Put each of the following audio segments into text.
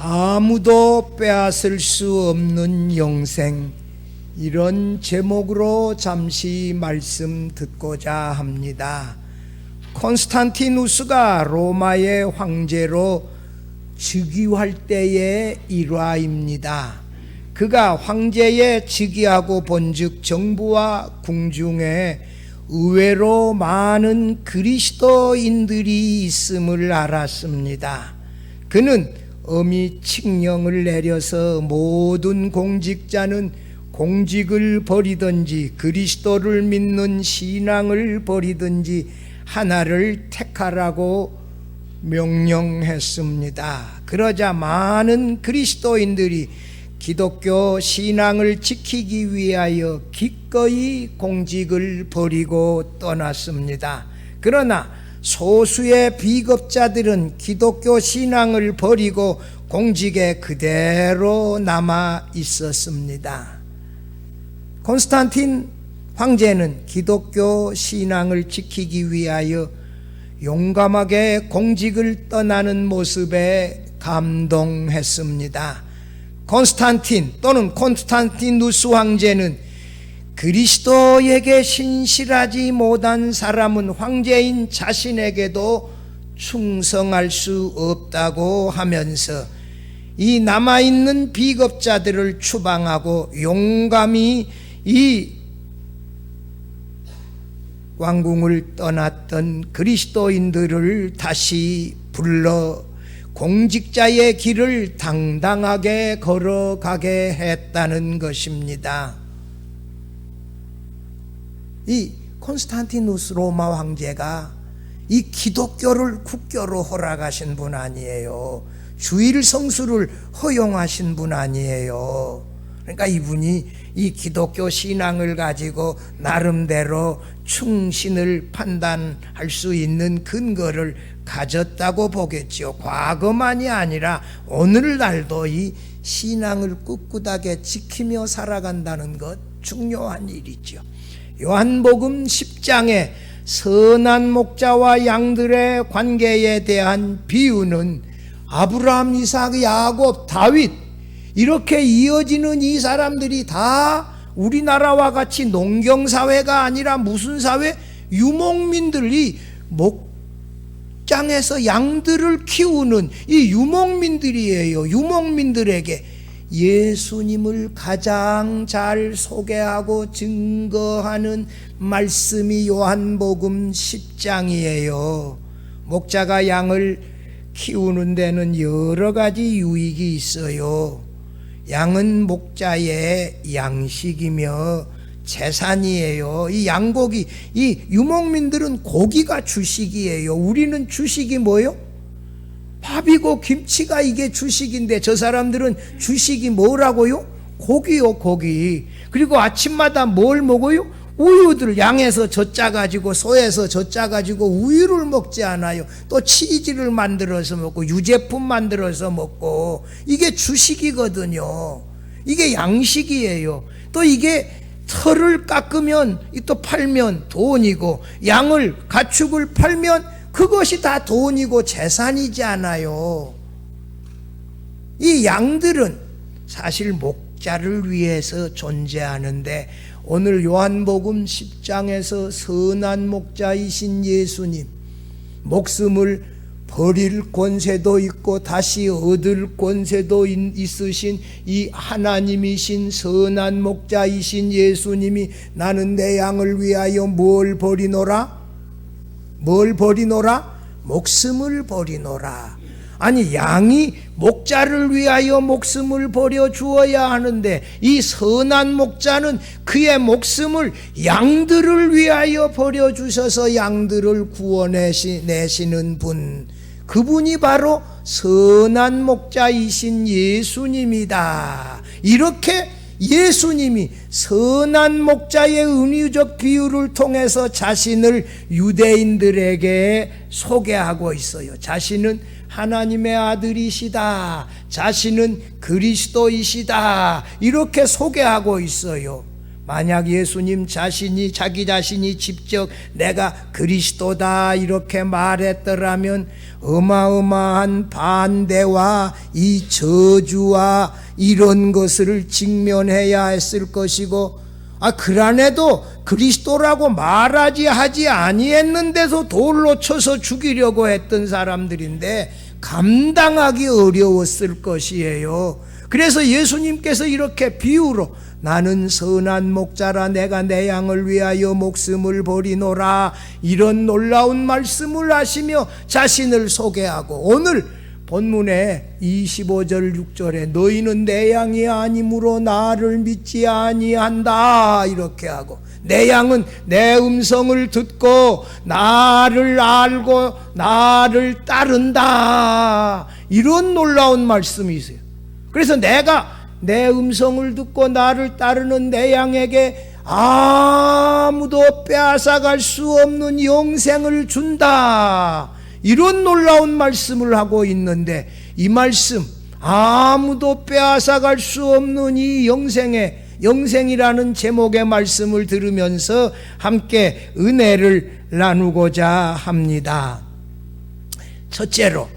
아무도 빼앗을 수 없는 영생, 이런 제목으로 잠시 말씀 듣고자 합니다. 콘스탄티누스가 로마의 황제로 즉위할 때의 일화입니다. 그가 황제에 즉위하고 본즉 정부와 궁중에 의외로 많은 그리스도인들이 있음을 알았습니다. 그는 엄히 칙령을 내려서 모든 공직자는 공직을 버리든지 그리스도를 믿는 신앙을 버리든지 하나를 택하라고 명령했습니다. 그러자 많은 그리스도인들이 기독교 신앙을 지키기 위하여 기꺼이 공직을 버리고 떠났습니다. 그러나 소수의 비겁자들은 기독교 신앙을 버리고 공직에 그대로 남아 있었습니다. 콘스탄틴 황제는 기독교 신앙을 지키기 위하여 용감하게 공직을 떠나는 모습에 감동했습니다. 콘스탄틴 또는 콘스탄티누스 황제는 그리스도에게 신실하지 못한 사람은 황제인 자신에게도 충성할 수 없다고 하면서 이 남아있는 비겁자들을 추방하고 용감히 이 왕궁을 떠났던 그리스도인들을 다시 불러 공직자의 길을 당당하게 걸어가게 했다는 것입니다. 이 콘스탄티누스 로마 황제가 이 기독교를 국교로 허락하신 분 아니에요. 주일 성수를 허용하신 분 아니에요. 그러니까 이분이 이 기독교 신앙을 가지고 나름대로 충신을 판단할 수 있는 근거를 가졌다고 보겠죠. 과거만이 아니라 오늘날도 이 신앙을 꿋꿋하게 지키며 살아간다는 것 중요한 일이죠. 요한복음 10장에 선한 목자와 양들의 관계에 대한 비유는 아브라함, 이삭, 야곱, 다윗 이렇게 이어지는 이 사람들이 다 우리나라와 같이 농경사회가 아니라 무슨 사회? 유목민들이 목장에서 양들을 키우는 이 유목민들이에요. 유목민들에게 예수님을 가장 잘 소개하고 증거하는 말씀이 요한복음 10장이에요. 목자가 양을 키우는 데는 여러 가지 유익이 있어요. 양은 목자의 양식이며 재산이에요. 이 양고기, 이 유목민들은 고기가 주식이에요. 우리는 주식이 뭐요? 밥이고 김치가 이게 주식인데 저 사람들은 주식이 뭐라고요? 고기요, 고기. 그리고 아침마다 뭘 먹어요? 우유들, 양에서 젖짜가지고 소에서 젖짜가지고 우유를 먹지 않아요. 또 치즈를 만들어서 먹고 유제품 만들어서 먹고 이게 주식이거든요. 이게 양식이에요. 또 이게 털을 깎으면 또 팔면 돈이고 양을 가축을 팔면 그것이 다 돈이고 재산이지 않아요. 이 양들은 사실 목자를 위해서 존재하는데 오늘 요한복음 10장에서 선한 목자이신 예수님, 목숨을 버릴 권세도 있고 다시 얻을 권세도 있으신 이 하나님이신 선한 목자이신 예수님이 나는 내 양을 위하여 뭘 버리노라? 뭘 버리노라? 목숨을 버리노라. 아니 양이 목자를 위하여 목숨을 버려 주어야 하는데 이 선한 목자는 그의 목숨을 양들을 위하여 버려 주셔서 양들을 구원내시는 분, 그분이 바로 선한 목자이신 예수님이다. 이렇게 예수님이 선한 목자의 은유적 비유를 통해서 자신을 유대인들에게 소개하고 있어요. 자신은 하나님의 아들이시다. 자신은 그리스도이시다. 이렇게 소개하고 있어요. 만약 예수님 자신이 자기 자신이 직접 내가 그리스도다 이렇게 말했더라면 어마어마한 반대와 이 저주와 이런 것을 직면해야 했을 것이고, 그란에도 그리스도라고 말하지 하지 아니했는데도 돌로 쳐서 죽이려고 했던 사람들인데 감당하기 어려웠을 것이에요. 그래서 예수님께서 이렇게 비유로 나는 선한 목자라 내가 내 양을 위하여 목숨을 버리노라 이런 놀라운 말씀을 하시며 자신을 소개하고, 오늘 본문에 25절 6절에 너희는 내 양이 아니므로 나를 믿지 아니한다 이렇게 하고, 내 양은 내 음성을 듣고 나를 알고 나를 따른다 이런 놀라운 말씀이세요. 그래서 내가 내 음성을 듣고 나를 따르는 내 양에게 아무도 빼앗아갈 수 없는 영생을 준다 이런 놀라운 말씀을 하고 있는데, 이 말씀 아무도 빼앗아갈 수 없는 이 영생이라는 제목의 말씀을 들으면서 함께 은혜를 나누고자 합니다. 첫째로,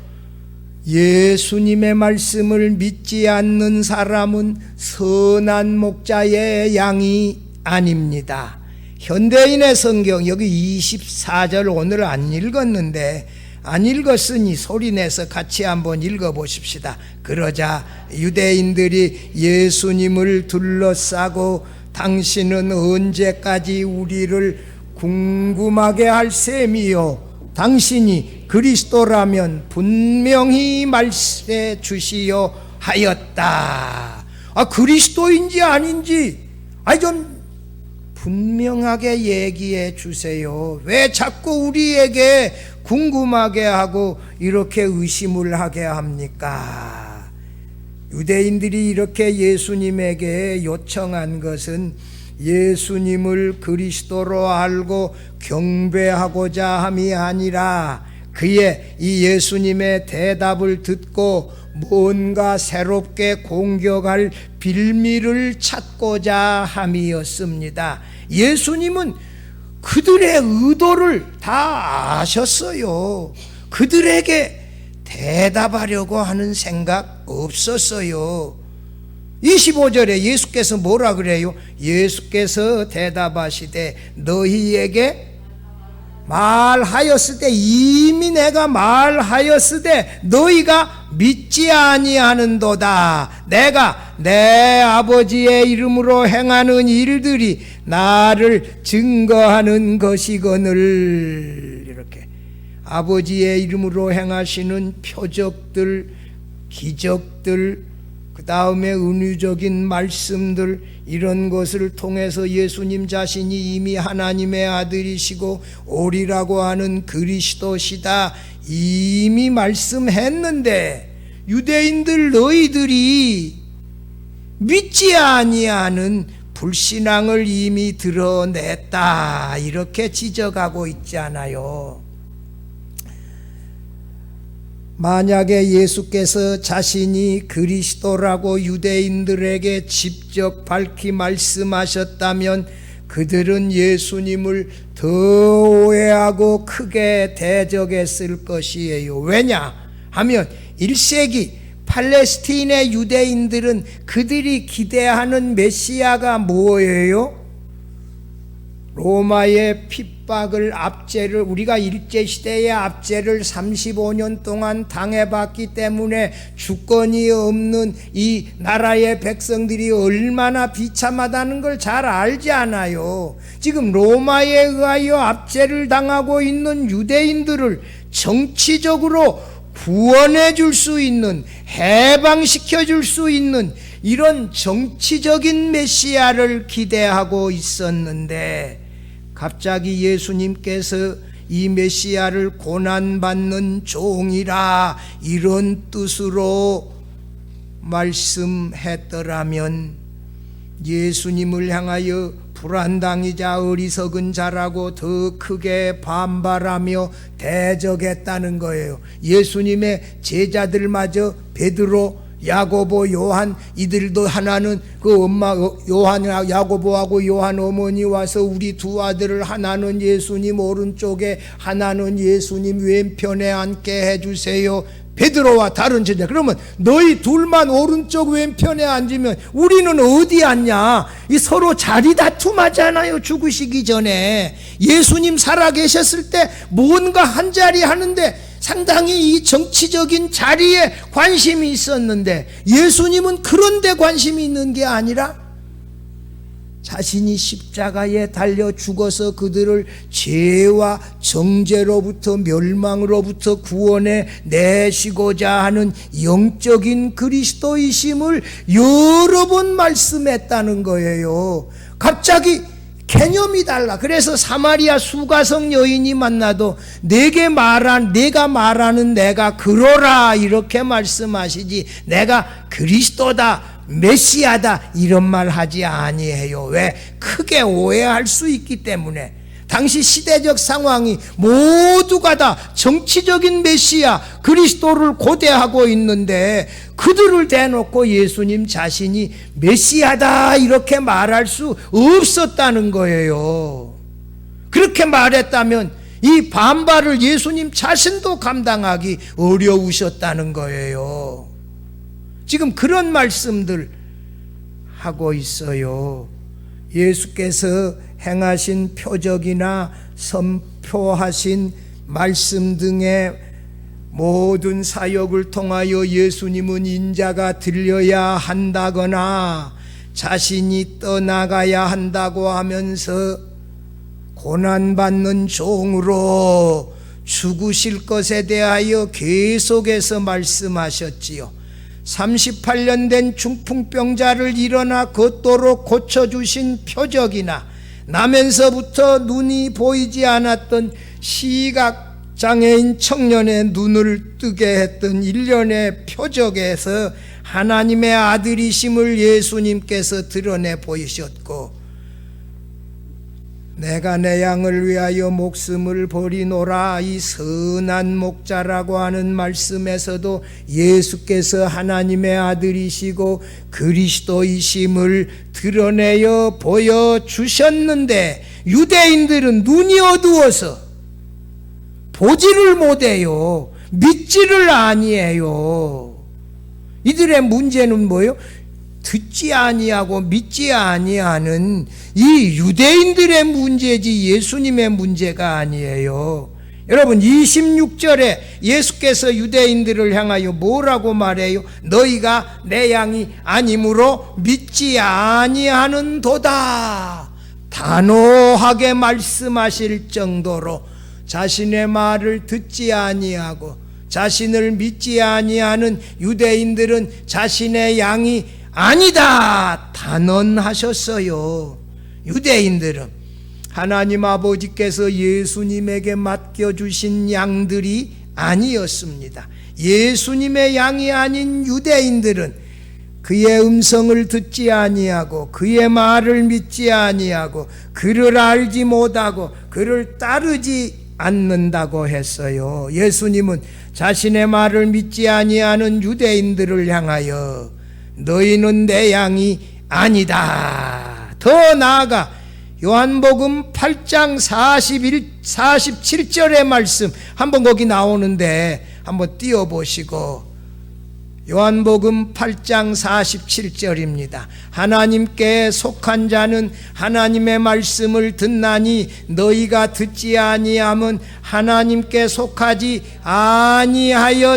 예수님의 말씀을 믿지 않는 사람은 선한 목자의 양이 아닙니다. 현대인의 성경 여기 24절 오늘 안 읽었는데, 안 읽었으니 소리내서 같이 한번 읽어보십시다. 그러자 유대인들이 예수님을 둘러싸고 당신은 언제까지 우리를 궁금하게 할 셈이요, 당신이 그리스도라면 분명히 말씀해 주시어 하였다. 그리스도인지 아닌지 좀 분명하게 얘기해 주세요. 왜 자꾸 우리에게 궁금하게 하고 이렇게 의심을 하게 합니까? 유대인들이 이렇게 예수님에게 요청한 것은 예수님을 그리스도로 알고 경배하고자 함이 아니라 그의 이 예수님의 대답을 듣고 뭔가 새롭게 공격할 빌미를 찾고자 함이었습니다. 예수님은 그들의 의도를 다 아셨어요. 그들에게 대답하려고 하는 생각 없었어요. 25절에 예수께서 뭐라 그래요? 예수께서 대답하시되 너희에게 말하였을 때, 이미 내가 말하였을 너희가 믿지 아니하는도다. 내가 내 아버지의 이름으로 행하는 일들이 나를 증거하는 것이거늘. 이렇게 아버지의 이름으로 행하시는 표적들, 기적들, 그 다음에 은유적인 말씀들, 이런 것을 통해서 예수님 자신이 이미 하나님의 아들이시고 오리라고 하는 그리스도시다 이미 말씀했는데, 유대인들 너희들이 믿지 아니하는 불신앙을 이미 드러냈다 이렇게 지적하고 있잖아요. 만약에 예수께서 자신이 그리스도라고 유대인들에게 직접 밝히 말씀하셨다면 그들은 예수님을 더 오해하고 크게 대적했을 것이에요. 왜냐하면 1세기 팔레스틴의 유대인들은 그들이 기대하는 메시아가 뭐예요? 로마의 핍박을, 압제를, 우리가 일제시대의 압제를 35년 동안 당해봤기 때문에 주권이 없는 이 나라의 백성들이 얼마나 비참하다는 걸 잘 알지 않아요. 지금 로마에 의하여 압제를 당하고 있는 유대인들을 정치적으로 구원해 줄 수 있는, 해방시켜 줄 수 있는 이런 정치적인 메시아를 기대하고 있었는데, 갑자기 예수님께서 이 메시아를 고난받는 종이라 이런 뜻으로 말씀했더라면 예수님을 향하여 불안당이자 어리석은 자라고 더 크게 반발하며 대적했다는 거예요. 예수님의 제자들마저 베드로, 야고보, 요한 이들도 하나는 그 엄마 요한 야고보하고 요한 어머니 와서 우리 두 아들을 하나는 예수님 오른쪽에 하나는 예수님 왼편에 앉게 해주세요. 베드로와 다른 제자. 그러면 너희 둘만 오른쪽 왼편에 앉으면 우리는 어디 앉냐? 이 서로 자리 다툼하잖아요. 죽으시기 전에 예수님 살아계셨을 때 뭔가 한 자리 하는데 상당히 이 정치적인 자리에 관심이 있었는데 예수님은 그런 데 관심이 있는 게 아니라 자신이 십자가에 달려 죽어서 그들을 죄와 정죄로부터 멸망으로부터 구원해 내시고자 하는 영적인 그리스도이심을 여러 번 말씀했다는 거예요. 갑자기 개념이 달라. 그래서 사마리아 수가성 여인이 만나도 내가 말하는 내가 그러라 이렇게 말씀하시지 내가 그리스도다 메시아다 이런 말 하지 아니해요. 왜? 크게 오해할 수 있기 때문에. 당시 시대적 상황이 모두가 다 정치적인 메시아 그리스도를 고대하고 있는데 그들을 대놓고 예수님 자신이 메시아다 이렇게 말할 수 없었다는 거예요. 그렇게 말했다면 이 반발을 예수님 자신도 감당하기 어려우셨다는 거예요. 지금 그런 말씀들 하고 있어요. 예수께서 행하신 표적이나 선포하신 말씀 등의 모든 사역을 통하여 예수님은 인자가 들려야 한다거나 자신이 떠나가야 한다고 하면서 고난받는 종으로 죽으실 것에 대하여 계속해서 말씀하셨지요. 38년 된 중풍병자를 일어나 걷도록 고쳐주신 표적이나 나면서부터 눈이 보이지 않았던 시각장애인 청년의 눈을 뜨게 했던 일련의 표적에서 하나님의 아들이심을 예수님께서 드러내 보이셨고 내가 내 양을 위하여 목숨을 버리노라 이 선한 목자라고 하는 말씀에서도 예수께서 하나님의 아들이시고 그리스도이심을 드러내어 보여주셨는데 유대인들은 눈이 어두워서 보지를 못해요. 믿지를 아니해요. 이들의 문제는 뭐예요? 듣지 아니하고 믿지 아니하는 이 유대인들의 문제지 예수님의 문제가 아니에요. 여러분 26절에 예수께서 유대인들을 향하여 뭐라고 말해요? 너희가 내 양이 아니므로 믿지 아니하는 도다. 단호하게 말씀하실 정도로 자신의 말을 듣지 아니하고 자신을 믿지 아니하는 유대인들은 자신의 양이 아니다 단언하셨어요. 유대인들은 하나님 아버지께서 예수님에게 맡겨주신 양들이 아니었습니다. 예수님의 양이 아닌 유대인들은 그의 음성을 듣지 아니하고 그의 말을 믿지 아니하고 그를 알지 못하고 그를 따르지 않는다고 했어요. 예수님은 자신의 말을 믿지 아니하는 유대인들을 향하여 너희는 내 양이 아니다. 더 나아가 요한복음 8장 47절의 말씀 한번 거기 나오는데 한번 띄워보시고 요한복음 8장 47절입니다. 하나님께 속한 자는 하나님의 말씀을 듣나니 너희가 듣지 아니함은 하나님께 속하지 아니하였음이로다.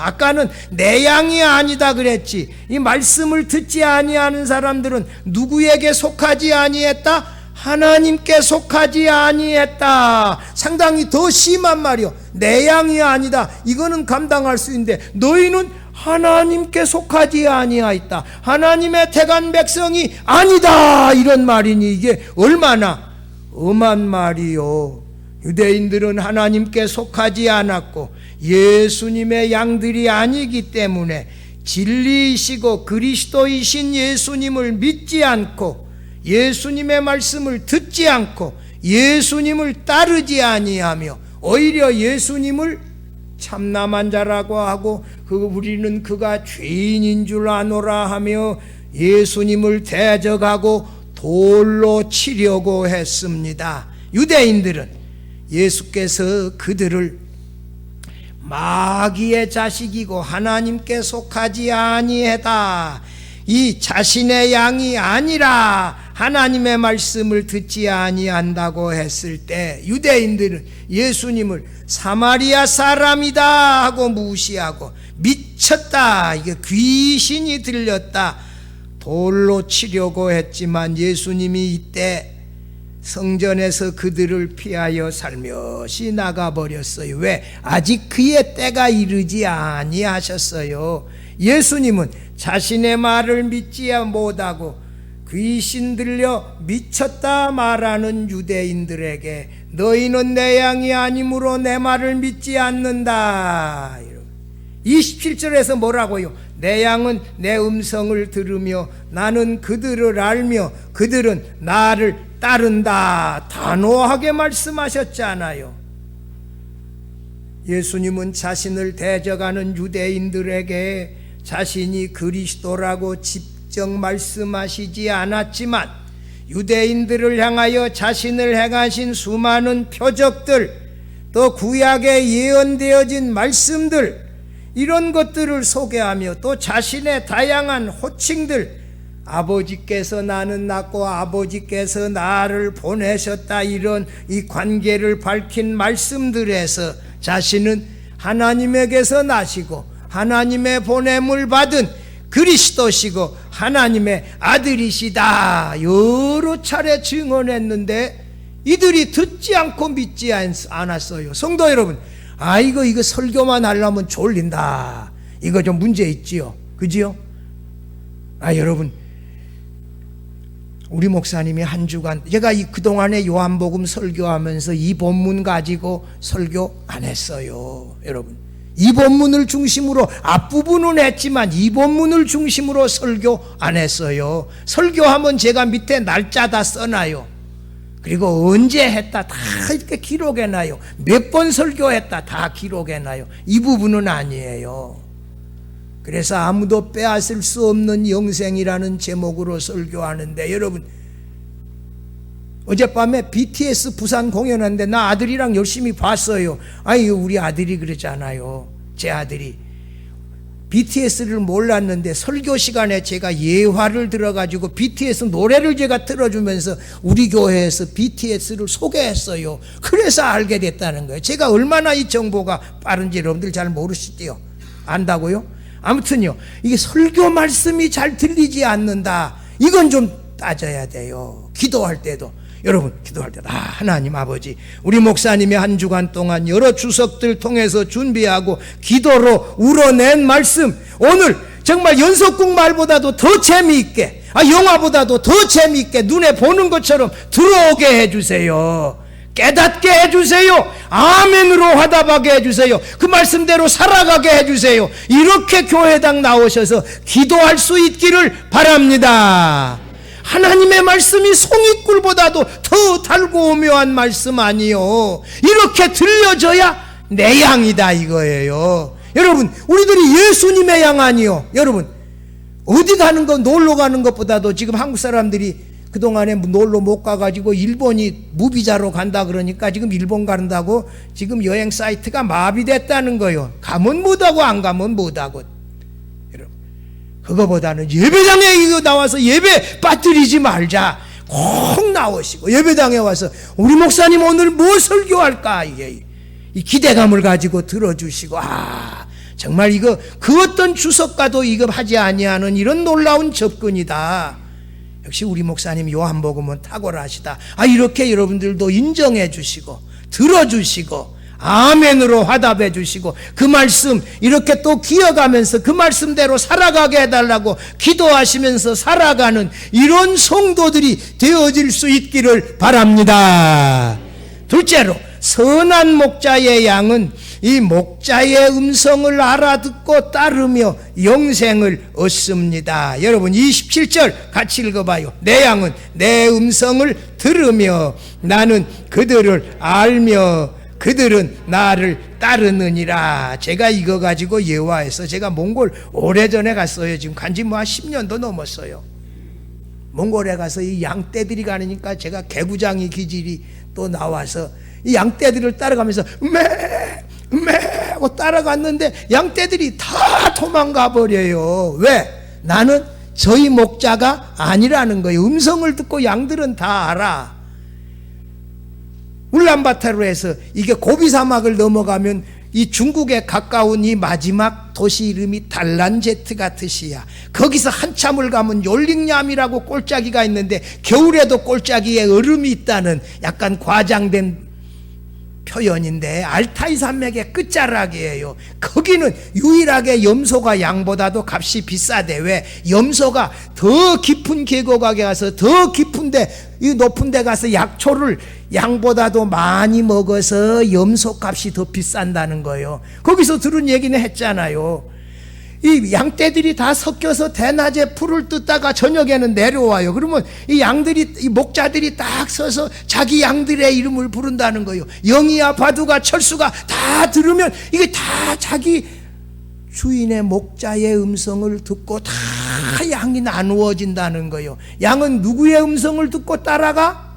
아까는 내 양이 아니다 그랬지. 이 말씀을 듣지 아니하는 사람들은 누구에게 속하지 아니했다? 하나님께 속하지 아니했다. 상당히 더 심한 말이요. 내 양이 아니다. 이거는 감당할 수 있는데 너희는 하나님께 속하지 아니하였다. 하나님의 택한 백성이 아니다. 이런 말이니 이게 얼마나 엄한 말이요. 유대인들은 하나님께 속하지 않았고 예수님의 양들이 아니기 때문에 진리이시고 그리스도이신 예수님을 믿지 않고 예수님의 말씀을 듣지 않고 예수님을 따르지 아니하며 오히려 예수님을 참남한 자라고 하고 우리는 그가 죄인인 줄 아노라 하며 예수님을 대적하고 돌로 치려고 했습니다. 유대인들은 예수께서 그들을 마귀의 자식이고 하나님께 속하지 아니하다, 이 자신의 양이 아니라 하나님의 말씀을 듣지 아니한다고 했을 때 유대인들은 예수님을 사마리아 사람이다 하고 무시하고 미쳤다, 이게 귀신이 들렸다, 돌로 치려고 했지만 예수님이 이때 성전에서 그들을 피하여 살며시 나가버렸어요. 왜? 아직 그의 때가 이르지 아니하셨어요. 예수님은 자신의 말을 믿지 못하고 귀신 들려 미쳤다 말하는 유대인들에게 너희는 내 양이 아니므로 내 말을 믿지 않는다. 27절에서 뭐라고요? 내 양은 내 음성을 들으며 나는 그들을 알며 그들은 나를 따른다. 단호하게 말씀하셨잖아요. 예수님은 자신을 대적하는 유대인들에게 자신이 그리스도라고 직접 말씀하시지 않았지만 유대인들을 향하여 자신을 행하신 수많은 표적들, 또 구약에 예언되어진 말씀들, 이런 것들을 소개하며 또 자신의 다양한 호칭들, 아버지께서 나는 낳고 아버지께서 나를 보내셨다, 이런 이 관계를 밝힌 말씀들에서 자신은 하나님에게서 나시고 하나님의 보냄을 받은 그리스도시고 하나님의 아들이시다 여러 차례 증언했는데 이들이 듣지 않고 믿지 않았어요. 성도 여러분, 이거 설교만 하려면 졸린다, 이거 좀 문제 있지요, 그지요? 여러분, 우리 목사님이 한 주간, 제가 그동안에 요한복음 설교하면서 이 본문 가지고 설교 안 했어요. 여러분, 이 본문을 중심으로, 앞부분은 했지만 이 본문을 중심으로 설교 안 했어요. 설교하면 제가 밑에 날짜 다 써놔요. 그리고 언제 했다 다 이렇게 기록해놔요. 몇 번 설교했다 다 기록해놔요. 이 부분은 아니에요. 그래서 아무도 빼앗을 수 없는 영생이라는 제목으로 설교하는데, 여러분, 어젯밤에 BTS 부산 공연하는데 나 아들이랑 열심히 봤어요. 우리 아들이 그러잖아요. 제 아들이 BTS를 몰랐는데 설교 시간에 제가 예화를 들어가지고 BTS 노래를 제가 틀어주면서 우리 교회에서 BTS를 소개했어요. 그래서 알게 됐다는 거예요. 제가 얼마나 이 정보가 빠른지 여러분들 잘 모르시죠? 안다고요? 아무튼요, 이게 설교 말씀이 잘 들리지 않는다, 이건 좀 따져야 돼요. 기도할 때도, 여러분, 기도할 때도 하나님 아버지, 우리 목사님이 한 주간 동안 여러 주석들 통해서 준비하고 기도로 우러낸 말씀, 오늘 정말 연속극 말보다도 더 재미있게, 영화보다도 더 재미있게 눈에 보는 것처럼 들어오게 해주세요. 깨닫게 해주세요. 아멘으로 화답하게 해주세요. 그 말씀대로 살아가게 해주세요. 이렇게 교회당 나오셔서 기도할 수 있기를 바랍니다. 하나님의 말씀이 송이꿀보다도 더 달고 오묘한 말씀 아니요, 이렇게 들려져야 내 양이다 이거예요. 여러분, 우리들이 예수님의 양 아니요. 여러분, 어디 가는 거, 놀러 가는 것보다도 지금 한국 사람들이 그동안에 놀러 못 가가지고 일본이 무비자로 간다 그러니까 지금 일본 간다고 지금 여행 사이트가 마비됐다는 거예요. 가면 못하고 안 가면 못하고. 여러분, 그거보다는 예배당에 이거 나와서 예배 빠뜨리지 말자. 꼭 나오시고 예배당에 와서 우리 목사님 오늘 뭐 설교할까, 이게 이 기대감을 가지고 들어주시고, 정말 이거 그 어떤 주석가도 이거 하지 아니하는 이런 놀라운 접근이다. 역시 우리 목사님 요한복음은 탁월하시다. 이렇게 여러분들도 인정해 주시고 들어주시고 아멘으로 화답해 주시고 그 말씀 이렇게 또 기억하면서 그 말씀대로 살아가게 해달라고 기도하시면서 살아가는 이런 성도들이 되어질 수 있기를 바랍니다. 둘째로, 선한 목자의 양은 이 목자의 음성을 알아듣고 따르며 영생을 얻습니다. 여러분, 27절 같이 읽어봐요. 내 양은 내 음성을 들으며 나는 그들을 알며 그들은 나를 따르느니라. 제가 이거 가지고 예화해서 제가 몽골 오래전에 갔어요. 지금 간지 뭐 한 10년도 넘었어요. 몽골에 가서 이 양떼들이 가니까 제가 개구장이 기질이 또 나와서 이 양떼들을 따라가면서 매 하고 따라갔는데 양떼들이 다 도망가 버려요. 왜? 나는 저희 목자가 아니라는 거예요. 음성을 듣고 양들은 다 알아. 울란바토르에서 이게 고비 사막을 넘어가면 이 중국에 가까운 이 마지막 도시 이름이 달란제트가 뜻이야. 거기서 한참을 가면 욜링냠이라고 꼴짜기가 있는데 겨울에도 꼴짜기에 얼음이 있다는 약간 과장된 표현인데 알타이 산맥의 끝자락이에요. 거기는 유일하게 염소가 양보다도 값이 비싸대. 왜? 염소가 더 깊은 계곡에 가서 더 깊은데 이 높은 데 가서 약초를 양보다도 많이 먹어서 염소 값이 더 비싼다는 거예요. 거기서 들은 얘기는 했잖아요. 이 양떼들이 다 섞여서 대낮에 풀을 뜯다가 저녁에는 내려와요. 그러면 이 양들이, 이 목자들이 딱 서서 자기 양들의 이름을 부른다는 거예요. 영희야, 바두가, 철수가 다 들으면 이게 다 자기 주인의 목자의 음성을 듣고 다 양이 나누어진다는 거예요. 양은 누구의 음성을 듣고 따라가?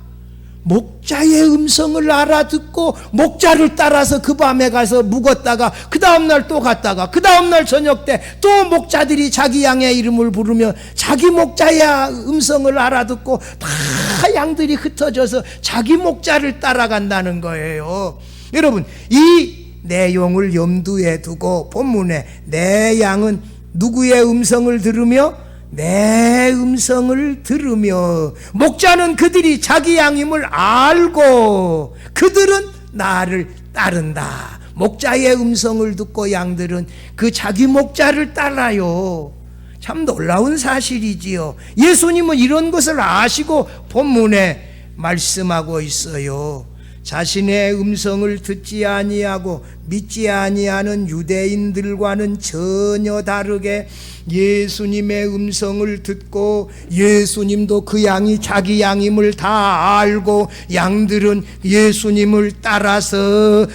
목자의 음성을 알아듣고 목자를 따라서 그 밤에 가서 묵었다가 그 다음날 또 갔다가 그 다음날 저녁 때 또 목자들이 자기 양의 이름을 부르며 자기 목자의 음성을 알아듣고 다 양들이 흩어져서 자기 목자를 따라간다는 거예요. 여러분, 이 내용을 염두에 두고 본문에 내 양은 누구의 음성을 들으며 내 음성을 들으며, 목자는 그들이 자기 양임을 알고 그들은 나를 따른다. 목자의 음성을 듣고 양들은 그 자기 목자를 따라요. 참 놀라운 사실이지요. 예수님은 이런 것을 아시고 본문에 말씀하고 있어요. 자신의 음성을 듣지 아니하고 믿지 아니하는 유대인들과는 전혀 다르게 예수님의 음성을 듣고 예수님도 그 양이 자기 양임을 다 알고 양들은 예수님을 따라서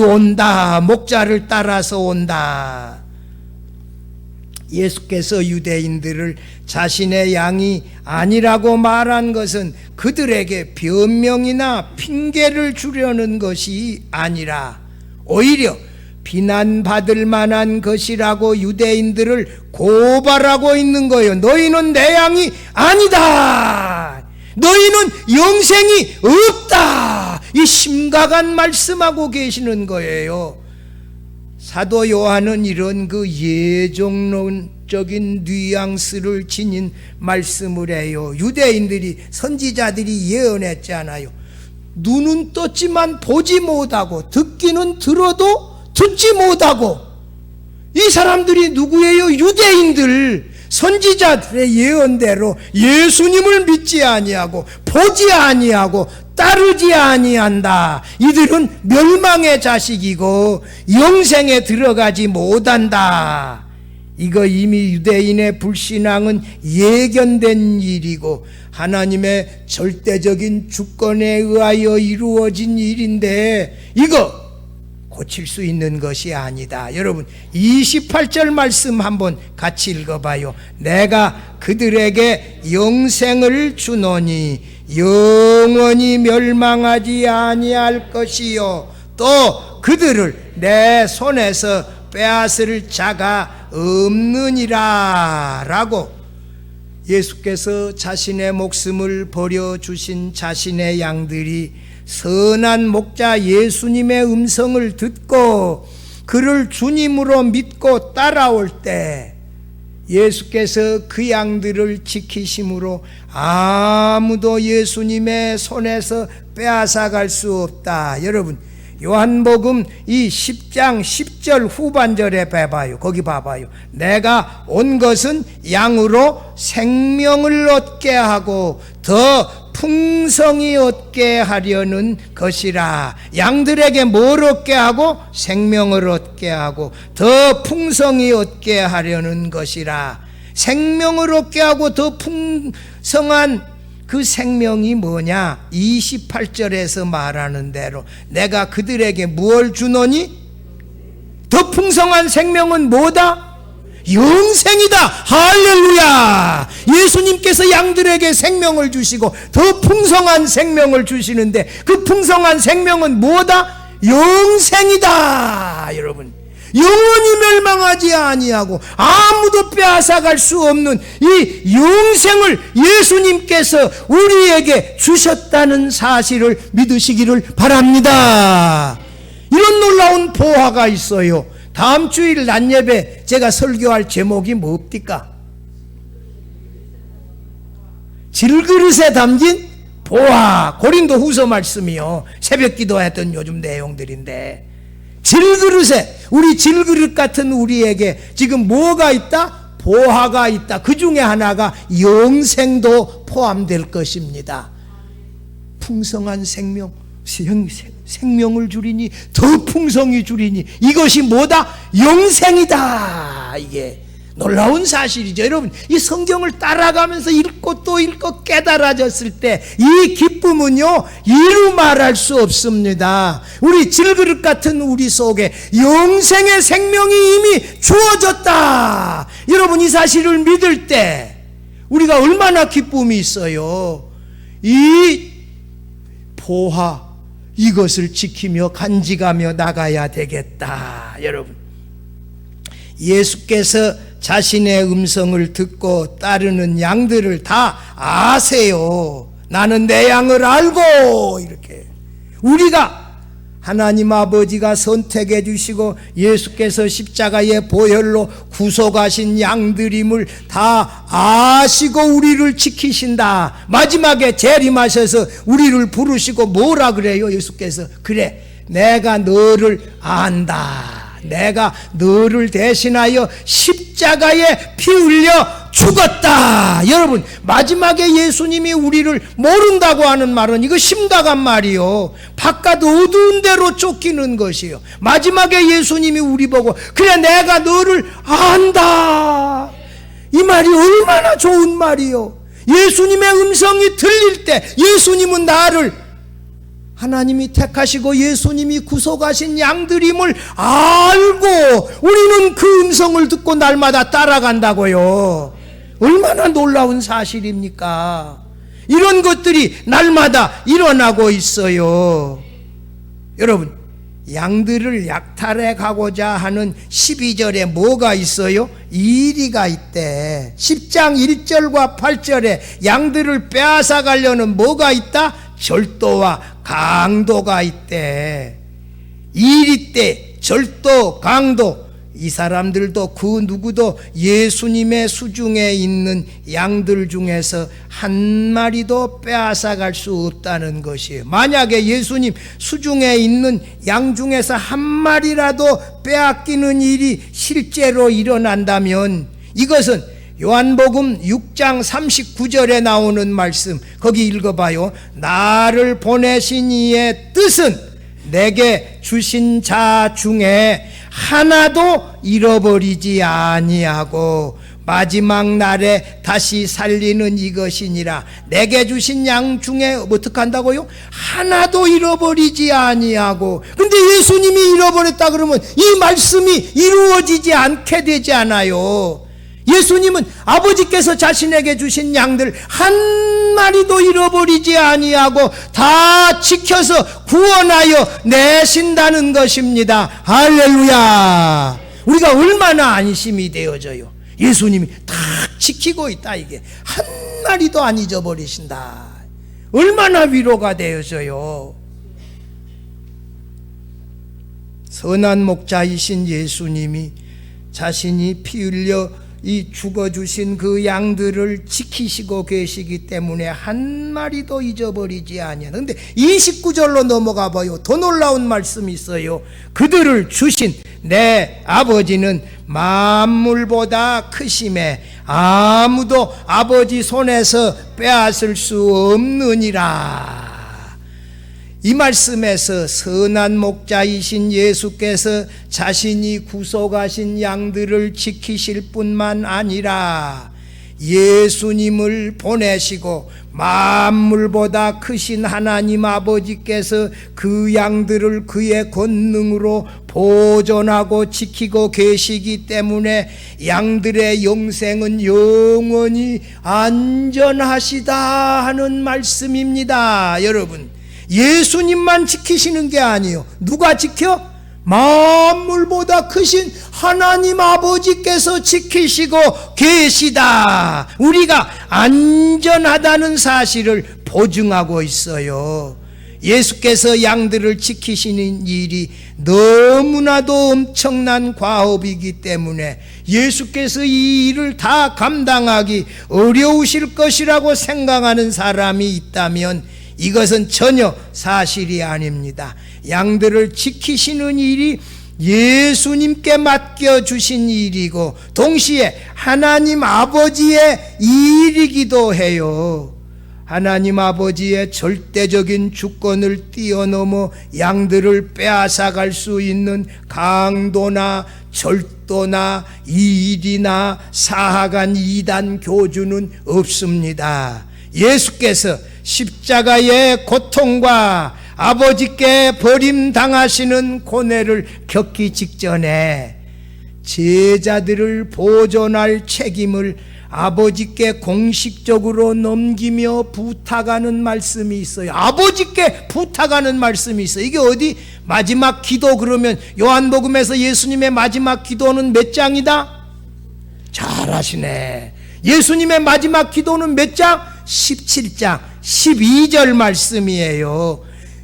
온다. 목자를 따라서 온다. 예수께서 유대인들을 자신의 양이 아니라고 말한 것은 그들에게 변명이나 핑계를 주려는 것이 아니라 오히려 비난받을 만한 것이라고 유대인들을 고발하고 있는 거예요. 너희는 내 양이 아니다. 너희는 영생이 없다. 이 심각한 말씀하고 계시는 거예요. 사도 요한은 이런 그 예정론적인 뉘앙스를 지닌 말씀을 해요. 유대인들이, 선지자들이 예언했잖아요. 눈은 떴지만 보지 못하고 듣기는 들어도 듣지 못하고. 이 사람들이 누구예요? 유대인들. 선지자들의 예언대로 예수님을 믿지 아니하고 보지 아니하고 따르지 아니한다. 이들은 멸망의 자식이고 영생에 들어가지 못한다. 이거 이미 유대인의 불신앙은 예견된 일이고 하나님의 절대적인 주권에 의하여 이루어진 일인데 이거 고칠 수 있는 것이 아니다. 여러분 28절 말씀 한번 같이 읽어봐요. 내가 그들에게 영생을 주노니 영원히 멸망하지 아니할 것이요 또 그들을 내 손에서 빼앗을 자가 없느니라 라고 예수께서 자신의 목숨을 버려주신 자신의 양들이 선한 목자 예수님의 음성을 듣고 그를 주님으로 믿고 따라올 때 예수께서 그 양들을 지키심으로 아무도 예수님의 손에서 빼앗아갈 수 없다. 여러분 요한복음 이 10장 10절 후반절에 봐봐요. 거기 봐봐요. 내가 온 것은 양으로 생명을 얻게 하고 더 풍성히 얻게 하려는 것이라. 양들에게 뭘 얻게 하고? 생명을 얻게 하고 더 풍성히 얻게 하려는 것이라. 생명을 얻게 하고 더 풍성한 그 생명이 뭐냐? 28절에서 말하는 대로 내가 그들에게 무엇을 주노니? 더 풍성한 생명은 뭐다? 영생이다. 할렐루야. 예수님께서 양들에게 생명을 주시고 더 풍성한 생명을 주시는데 그 풍성한 생명은 뭐다? 영생이다. 여러분, 영원히 멸망하지 아니하고 아무도 빼앗아갈 수 없는 이 영생을 예수님께서 우리에게 주셨다는 사실을 믿으시기를 바랍니다. 이런 놀라운 보화가 있어요. 다음 주일 낮예배 제가 설교할 제목이 뭡니까? 질그릇에 담긴 보화. 고린도 후서 말씀이요, 새벽 기도했던 요즘 내용들인데, 질그릇에, 우리 질그릇 같은 우리에게 지금 뭐가 있다? 보화가 있다. 그 중에 하나가 영생도 포함될 것입니다. 풍성한 생명, 생명을 주리니 더 풍성히 주리니 이것이 뭐다? 영생이다. 이게 놀라운 사실이죠. 여러분, 이 성경을 따라가면서 읽고 또 읽고 깨달아졌을 때 이 기쁨은요, 이루 말할 수 없습니다. 우리 질그릇 같은 우리 속에 영생의 생명이 이미 주어졌다. 여러분, 이 사실을 믿을 때 우리가 얼마나 기쁨이 있어요. 이 보화, 이것을 지키며 간직하며 나가야 되겠다. 여러분, 예수께서 자신의 음성을 듣고 따르는 양들을 다 아세요. 나는 내 양을 알고. 이렇게 우리가 하나님 아버지가 선택해 주시고 예수께서 십자가의 보혈로 구속하신 양들임을 다 아시고 우리를 지키신다. 마지막에 재림하셔서 우리를 부르시고 뭐라 그래요? 예수께서 그래, 내가 너를 안다. 내가 너를 대신하여 십자가에 피 흘려 죽었다. 여러분, 마지막에 예수님이 우리를 모른다고 하는 말은 이거 심각한 말이요. 바깥 어두운 데로 쫓기는 것이요. 마지막에 예수님이 우리 보고 그래, 내가 너를 안다. 이 말이 얼마나 좋은 말이요. 예수님의 음성이 들릴 때 예수님은 나를, 하나님이 택하시고 예수님이 구속하신 양들임을 알고 우리는 그 음성을 듣고 날마다 따라간다고요. 얼마나 놀라운 사실입니까? 이런 것들이 날마다 일어나고 있어요. 여러분, 양들을 약탈해 가고자 하는 12절에 뭐가 있어요? 이리가 있대. 10장 1절과 8절에 양들을 빼앗아 가려는 뭐가 있다? 절도와 강도가 있대. 이리 때 절도, 강도, 이 사람들도 그 누구도 예수님의 수중에 있는 양들 중에서 한 마리도 빼앗아 갈 수 없다는 것이에요. 만약에 예수님 수중에 있는 양 중에서 한 마리라도 빼앗기는 일이 실제로 일어난다면 이것은 요한복음 6장 39절에 나오는 말씀, 거기 읽어봐요. 나를 보내신 이의 뜻은 내게 주신 자 중에 하나도 잃어버리지 아니하고 마지막 날에 다시 살리는 이것이니라. 내게 주신 양 중에 어떻게 한다고요? 하나도 잃어버리지 아니하고. 근데 예수님이 잃어버렸다 그러면 이 말씀이 이루어지지 않게 되지 않아요. 예수님은 아버지께서 자신에게 주신 양들 한 마리도 잃어버리지 아니하고 다 지켜서 구원하여 내신다는 것입니다. 할렐루야. 우리가 얼마나 안심이 되어져요. 예수님이 다 지키고 있다. 이게 한 마리도 안 잊어버리신다. 얼마나 위로가 되어져요. 선한 목자이신 예수님이 자신이 피 흘려 이 죽어주신 그 양들을 지키시고 계시기 때문에 한 마리도 잊어버리지 아니하는. 근데 29절로 넘어가 봐요. 더 놀라운 말씀이 있어요. 그들을 주신 내 아버지는 만물보다 크심에 아무도 아버지 손에서 빼앗을 수 없느니라. 이 말씀에서 선한 목자이신 예수께서 자신이 구속하신 양들을 지키실 뿐만 아니라 예수님을 보내시고 만물보다 크신 하나님 아버지께서 그 양들을 그의 권능으로 보존하고 지키고 계시기 때문에 양들의 영생은 영원히 안전하시다 하는 말씀입니다. 여러분, 예수님만 지키시는 게 아니에요. 누가 지켜? 만물보다 크신 하나님 아버지께서 지키시고 계시다. 우리가 안전하다는 사실을 보증하고 있어요. 예수께서 양들을 지키시는 일이 너무나도 엄청난 과업이기 때문에 예수께서 이 일을 다 감당하기 어려우실 것이라고 생각하는 사람이 있다면 이것은 전혀 사실이 아닙니다. 양들을 지키시는 일이 예수님께 맡겨주신 일이고 동시에 하나님 아버지의 일이기도 해요. 하나님 아버지의 절대적인 주권을 뛰어넘어 양들을 빼앗아갈 수 있는 강도나 절도나 이일이나 사하간 이단 교주는 없습니다. 예수께서 십자가의 고통과 아버지께 버림당하시는 고뇌를 겪기 직전에 제자들을 보존할 책임을 아버지께 공식적으로 넘기며 부탁하는 말씀이 있어요. 아버지께 부탁하는 말씀이 있어요. 이게 어디 마지막 기도 그러면 요한복음에서 예수님의 마지막 기도는 몇 장이다? 잘하시네. 예수님의 마지막 기도는 몇 장? 17장 12절 말씀이에요.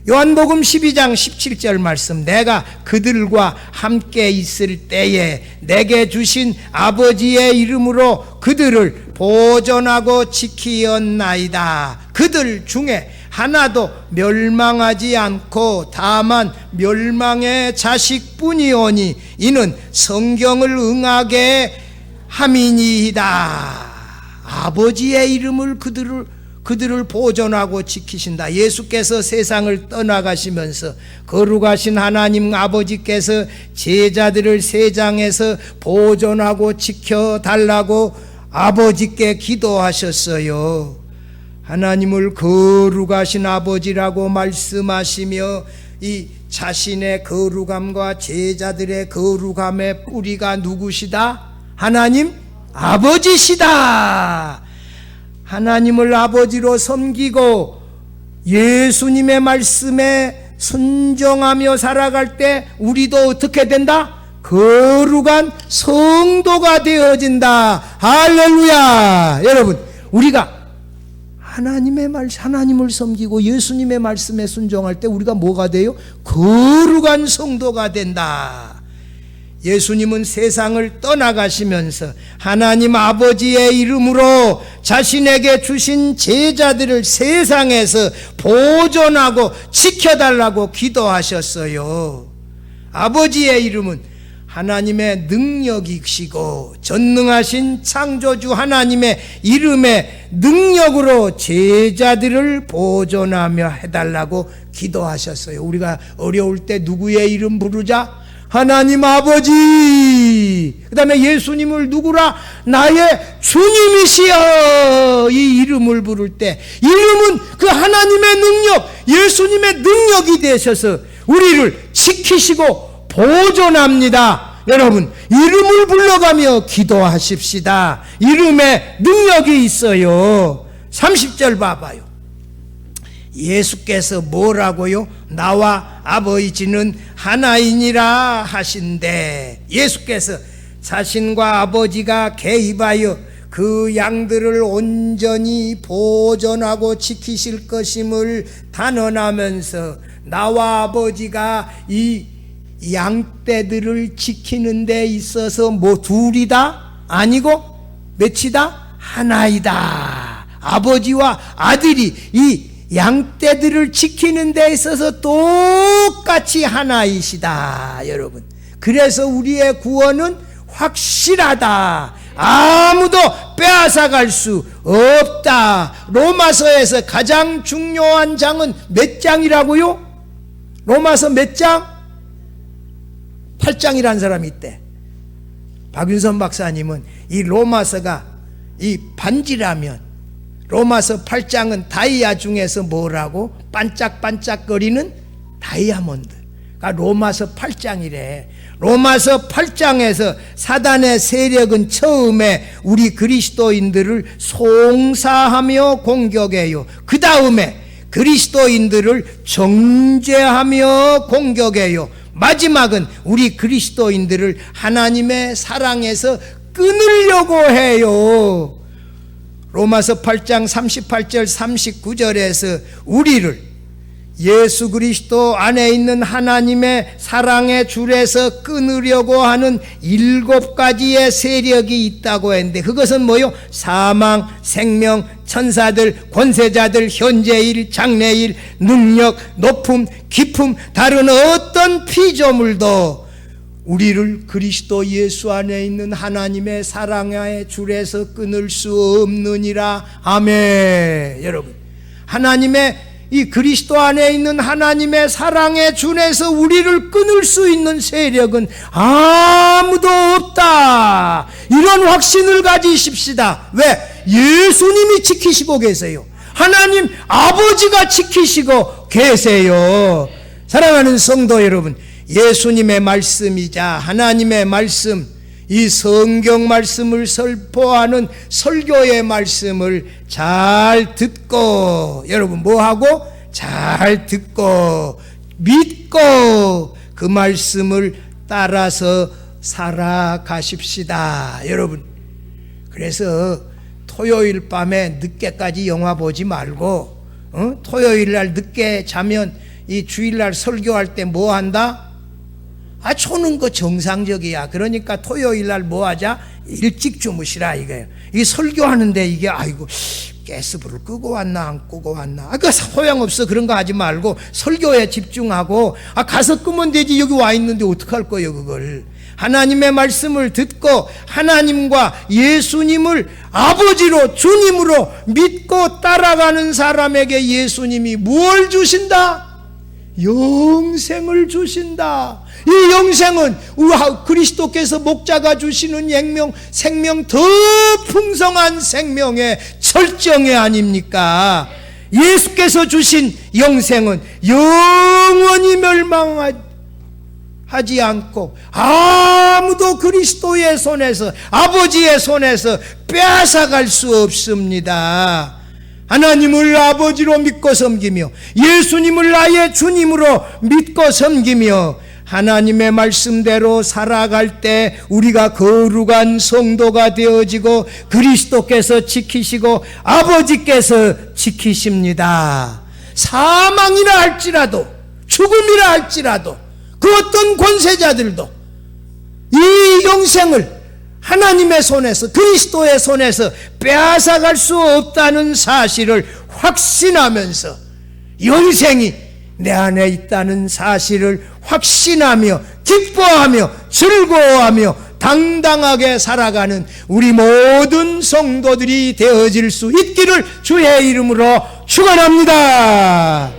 요한복음 12장 17절 말씀, 내가 그들과 함께 있을 때에 내게 주신 아버지의 이름으로 그들을 보존하고 지키었나이다. 그들 중에 하나도 멸망하지 않고 다만 멸망의 자식뿐이오니 이는 성경을 응하게 함이니이다. 아버지의 이름을 그들을 보존하고 지키신다. 예수께서 세상을 떠나가시면서 거룩하신 하나님 아버지께서 제자들을 세상에서 보존하고 지켜달라고 아버지께 기도하셨어요. 하나님을 거룩하신 아버지라고 말씀하시며 이 자신의 거룩함과 제자들의 거룩함의 뿌리가 누구시다? 하나님 아버지시다. 하나님을 아버지로 섬기고 예수님의 말씀에 순종하며 살아갈 때 우리도 어떻게 된다? 거룩한 성도가 되어진다. 할렐루야. 여러분, 우리가 하나님을 섬기고 예수님의 말씀에 순종할 때 우리가 뭐가 돼요? 거룩한 성도가 된다. 예수님은 세상을 떠나가시면서 하나님 아버지의 이름으로 자신에게 주신 제자들을 세상에서 보존하고 지켜달라고 기도하셨어요. 아버지의 이름은 하나님의 능력이시고 전능하신 창조주 하나님의 이름의 능력으로 제자들을 보존하며 해달라고 기도하셨어요. 우리가 어려울 때 누구의 이름 부르자? 하나님 아버지. 그 다음에 예수님을 누구라? 나의 주님이시여. 이 이름을 부를 때 이름은 그 하나님의 능력, 예수님의 능력이 되셔서 우리를 지키시고 보존합니다. 여러분, 이름을 불러가며 기도하십시다. 이름에 능력이 있어요. 30절 봐봐요. 예수께서 뭐라고요? 나와 아버지는 하나이니라 하신대. 예수께서 자신과 아버지가 개입하여 그 양들을 온전히 보존하고 지키실 것임을 단언하면서 나와 아버지가 이 양떼들을 지키는 데 있어서 뭐 둘이다? 아니고 몇이다? 하나이다. 아버지와 아들이 이 양떼들을 지키는 데 있어서 똑같이 하나이시다. 여러분, 그래서 우리의 구원은 확실하다. 아무도 빼앗아갈 수 없다. 로마서에서 가장 중요한 장은 몇 장이라고요? 로마서 몇 장? 8장이라는 사람이 있대. 박윤선 박사님은 이 로마서가 이 반지라면 로마서 8장은 다이아 중에서 뭐라고? 반짝반짝거리는 다이아몬드. 그러니까 로마서 8장이래. 로마서 8장에서 사단의 세력은 처음에 우리 그리스도인들을 송사하며 공격해요. 그 다음에 그리스도인들을 정죄하며 공격해요. 마지막은 우리 그리스도인들을 하나님의 사랑에서 끊으려고 해요. 로마서 8장 38절 39절에서 우리를 예수 그리스도 안에 있는 하나님의 사랑의 줄에서 끊으려고 하는 7가지의 세력이 있다고 했는데, 그것은 뭐요? 사망, 생명, 천사들, 권세자들, 현재일, 장래일, 능력, 높음, 깊음, 다른 어떤 피조물도 우리를 그리스도 예수 안에 있는 하나님의 사랑의 줄에서 끊을 수 없느니라. 아멘. 여러분, 하나님의 이 그리스도 안에 있는 하나님의 사랑의 줄에서 우리를 끊을 수 있는 세력은 아무도 없다. 이런 확신을 가지십시다. 왜? 예수님이 지키시고 계세요. 하나님 아버지가 지키시고 계세요. 사랑하는 성도 여러분, 예수님의 말씀이자 하나님의 말씀, 이 성경 말씀을 선포하는 설교의 말씀을 잘 듣고, 여러분 뭐하고? 잘 듣고 믿고 그 말씀을 따라서 살아가십시다. 여러분, 그래서 토요일 밤에 늦게까지 영화 보지 말고, 토요일 날 늦게 자면 이 주일날 설교할 때 뭐 한다? 초는 거 정상적이야. 그러니까 토요일 날 뭐 하자? 일찍 주무시라 이거예요. 이 설교하는데 이게 아이고 가스불을 끄고 왔나 안 끄고 왔나, 그 소용없어. 그런 거 하지 말고 설교에 집중하고, 가서 끄면 되지. 여기 와 있는데 어떡할 거예요 그걸. 하나님의 말씀을 듣고 하나님과 예수님을 아버지로 주님으로 믿고 따라가는 사람에게 예수님이 뭘 주신다? 영생을 주신다. 이 영생은 우리 그리스도께서 목자가 주시는 생명, 더 풍성한 생명의 절정이 아닙니까? 예수께서 주신 영생은 영원히 멸망하지 않고 아무도 그리스도의 손에서, 아버지의 손에서 빼앗아갈 수 없습니다. 하나님을 아버지로 믿고 섬기며 예수님을 나의 주님으로 믿고 섬기며 하나님의 말씀대로 살아갈 때 우리가 거룩한 성도가 되어지고 그리스도께서 지키시고 아버지께서 지키십니다. 사망이라 할지라도, 죽음이라 할지라도, 그 어떤 권세자들도 이 영생을 하나님의 손에서, 그리스도의 손에서 빼앗아갈 수 없다는 사실을 확신하면서, 영생이 내 안에 있다는 사실을 확신하며 기뻐하며 즐거워하며 당당하게 살아가는 우리 모든 성도들이 되어질 수 있기를 주의 이름으로 축원합니다.